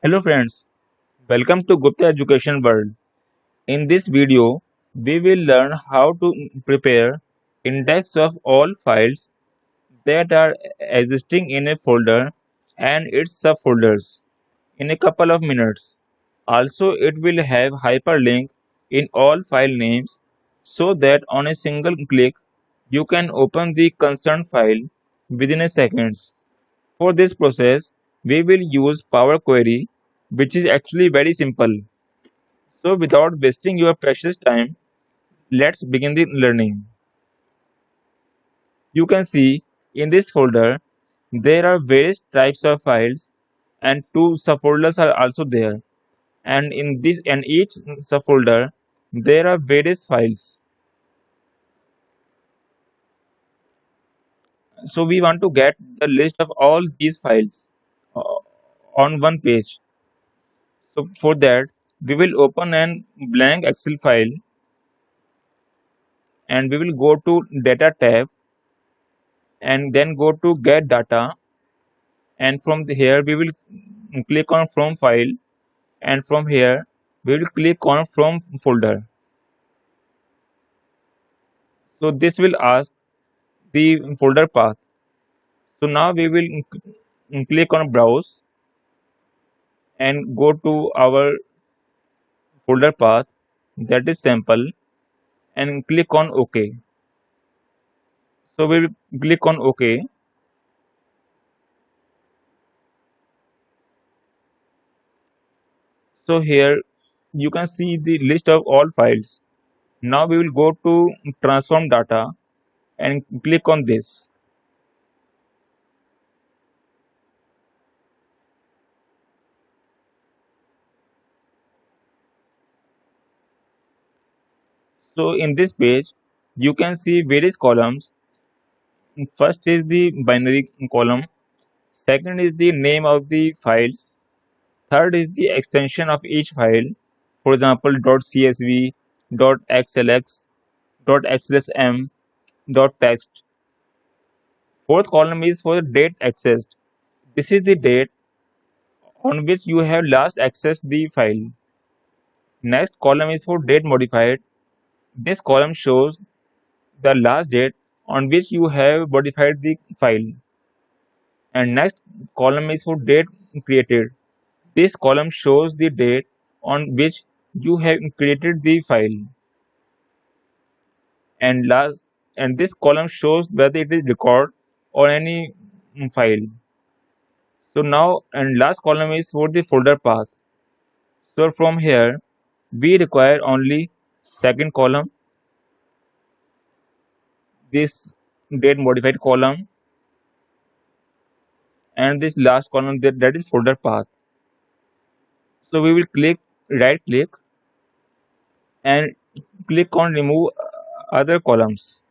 Hello friends, welcome to Gupta Education World. In this video, we will learn how to prepare index of all files that are existing in a folder and its subfolders in a couple of minutes. Also, it will have hyperlink in all file names so that on a single click you can open the concerned file within a seconds. For this process, we will use Power Query, which is actually very simple. So without wasting your precious time, let's begin the learning. You can see in this folder there are various types of files and two subfolders are also there. And in this and each subfolder there are various files. So we want to get the list of all these files uh, on one page. So for that we will open an blank Excel file and we will go to data tab and then go to get data, and from here we will click on from file, and from here we will click on from folder. So this will ask the folder path. So now we will click on browse and go to our folder path, that is sample, and click on OK. So we will click on OK. So here you can see the list of all files. Now we will go to transform data and click on this. So in this page, you can see various columns. First is the binary column. Second is the name of the files. Third is the extension of each file. For example, .csv, .xlx, .xlsm, .text. Fourth column is for the date accessed. This is the date on which you have last accessed the file. Next column is for date modified. This column shows the last date on which you have modified the file. And next column is for date created. This column shows the date on which you have created the file. And this column shows whether it is record or any file. So now and last column is for the folder path. So from here we require only second column, this date modified column, and this last column, that is folder path. So we will right click and click on remove other columns.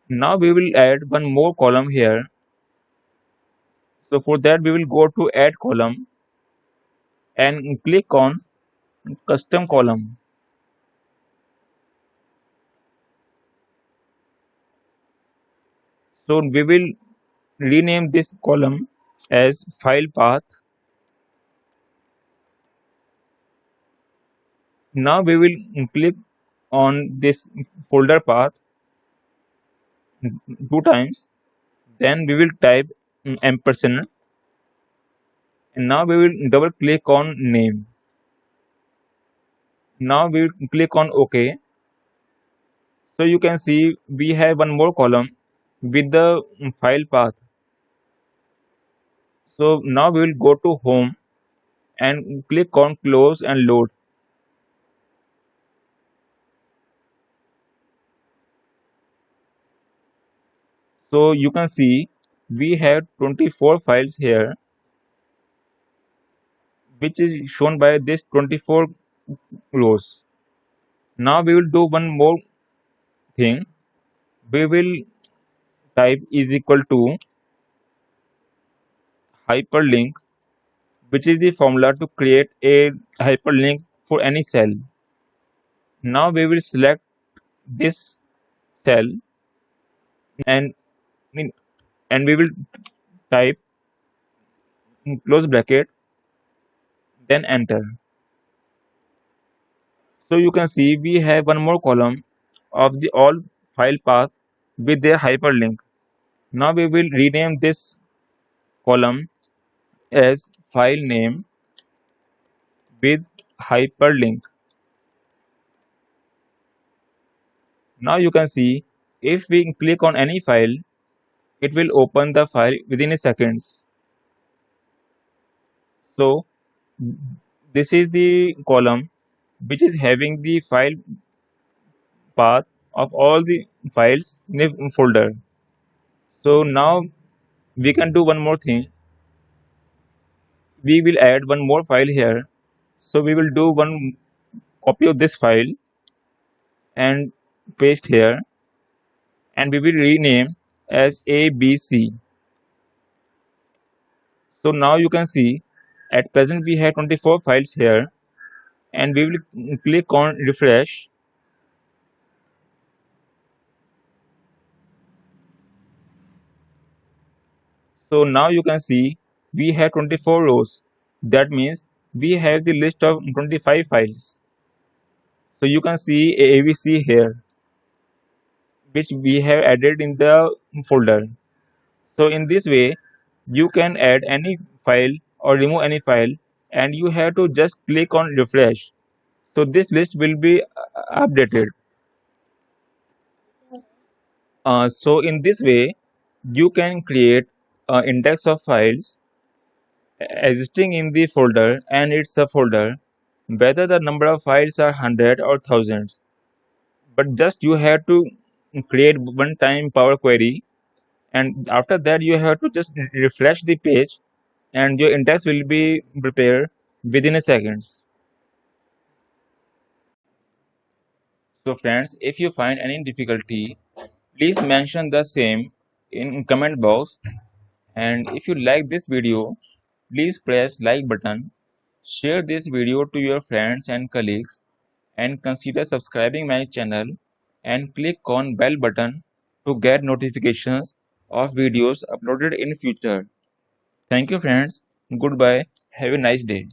Now we will add one more column here. So for that we will go to add column and click on custom column. So we will rename this column as file path. Now we will click on this folder path two times. Then we will type ampersand, and now we will double click on name. Now we will click on OK. So you can see we have one more column with the file path. So now we will go to home and click on close and load. So you can see we have 24 files here, which is shown by this 24 rows. Now we will do one more thing. We will type is equal to hyperlink, which is the formula to create a hyperlink for any cell. Now we will select this cell and and we will type close bracket, then enter. So you can see we have one more column of the all file path with their hyperlink. Now we will rename this column as file name with hyperlink. Now you can see if we click on any file, it will open the file within a seconds. So this is the column which is having the file path of all the files in a folder. So now we can do one more thing. We will add one more file here. So we will do one copy of this file and paste here, and we will rename as ABC. So now you can see at present we have 24 files here, and we will click on refresh. So now you can see we have 24 rows. That means we have the list of 25 files. So you can see ABC here, which we have added in the folder. So in this way, you can add any file or remove any file, and you have to just click on refresh. So this list will be updated. So in this way, you can create an index of files existing in the folder and its subfolder, whether the number of files are hundred or thousands. But just you have to create one time Power Query, and after that you have to just refresh the page, and your index will be prepared within a seconds. So friends, if you find any difficulty, please mention the same in comment box. And if you like this video, please press like button, share this video to your friends and colleagues, and consider subscribing my channel and click on bell button to get notifications of videos uploaded in future. Thank you friends. Goodbye. Have a nice day.